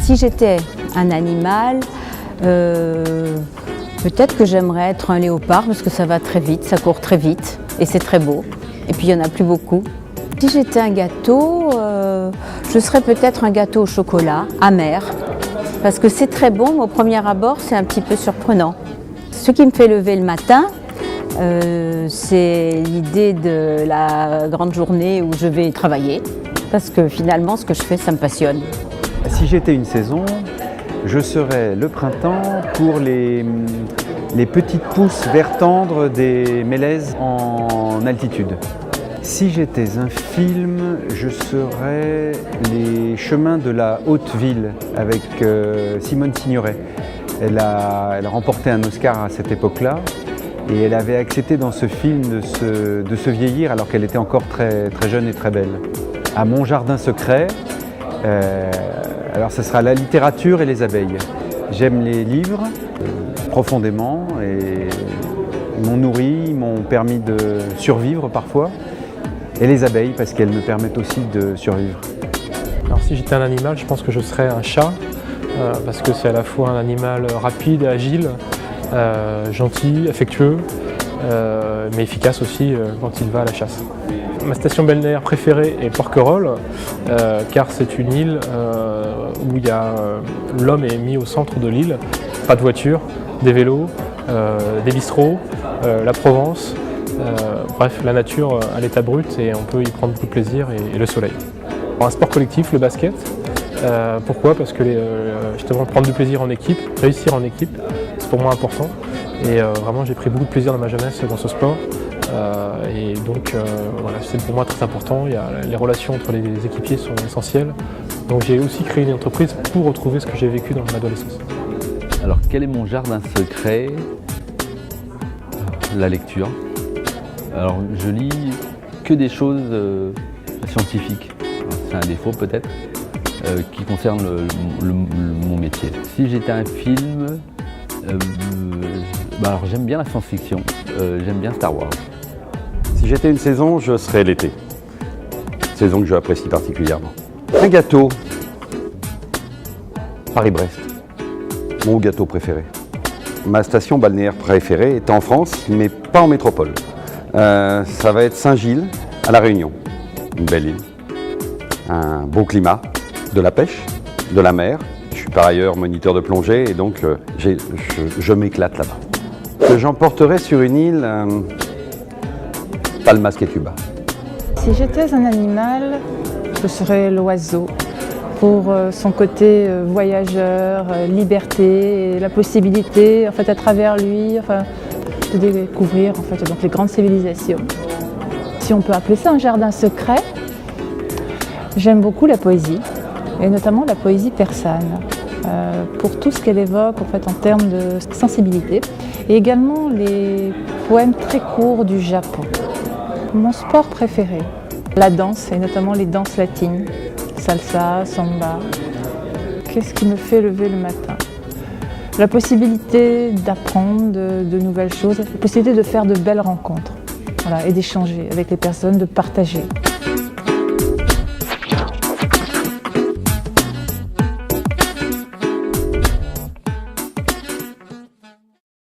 Si j'étais un animal, peut-être que j'aimerais être un léopard parce que ça va très vite, ça court très vite et c'est très beau. Et puis il n'y en a plus beaucoup. Si j'étais un gâteau, je serais peut-être un gâteau au chocolat, amer, parce que c'est très bon, mais au premier abord c'est un petit peu surprenant. Ce qui me fait lever le matin, c'est l'idée de la grande journée où je vais travailler, parce que finalement ce que je fais, ça me passionne. Si j'étais une saison, je serais le printemps pour les petites pousses vert tendre des mélèzes en altitude. Si j'étais un film, je serais Les chemins de la haute ville avec Simone Signoret. Elle a remporté un Oscar à cette époque-là et elle avait accepté dans ce film de se vieillir alors qu'elle était encore très, très jeune et très belle. À Mon jardin secret, alors ce sera la littérature et les abeilles. J'aime les livres profondément et ils m'ont nourri, ils m'ont permis de survivre parfois. Et les abeilles parce qu'elles me permettent aussi de survivre. Alors si j'étais un animal, je pense que je serais un chat parce que c'est à la fois un animal rapide et agile, gentil, affectueux, mais efficace aussi quand il va à la chasse. Ma station balnéaire préférée est Porquerolles car c'est une île où l'homme est mis au centre de l'île. Pas de voiture, des vélos, des bistrots, la Provence. Bref, la nature à l'état brut et on peut y prendre beaucoup de plaisir et le soleil. Alors, un sport collectif, le basket. Pourquoi? Parce que justement prendre du plaisir en équipe, réussir en équipe, c'est pour moi important. Et vraiment j'ai pris beaucoup de plaisir dans ma jeunesse dans ce sport. Et donc voilà, c'est pour moi très important. Les relations entre les équipiers sont essentielles. Donc j'ai aussi créé une entreprise pour retrouver ce que j'ai vécu dans mon adolescence. Alors quel est mon jardin secret? La lecture. Alors je lis que des choses scientifiques, c'est un défaut peut-être, qui concerne mon métier. Si j'étais un film, alors j'aime bien la science-fiction, j'aime bien Star Wars. Si j'étais une saison, je serais l'été, saison que j'apprécie particulièrement. Un gâteau, Paris-Brest, mon gâteau préféré. Ma station balnéaire préférée est en France, mais pas en métropole. Ça va être Saint-Gilles, à La Réunion. Une belle île, un beau climat, de la pêche, de la mer. Je suis par ailleurs moniteur de plongée et donc je m'éclate là-bas. Que j'emporterai sur une île, Palmas et Cuba. Si j'étais un animal, je serais l'oiseau. Pour son côté voyageur, liberté, et la possibilité, en fait, à travers lui, de découvrir donc les grandes civilisations. Si on peut appeler ça un jardin secret, j'aime beaucoup la poésie, et notamment la poésie persane, pour tout ce qu'elle évoque en termes de sensibilité, et également les poèmes très courts du Japon. Mon sport préféré, la danse, et notamment les danses latines, salsa, samba. Qu'est-ce qui me fait lever le matin? La possibilité d'apprendre de nouvelles choses, la possibilité de faire de belles rencontres, et d'échanger avec les personnes, de partager.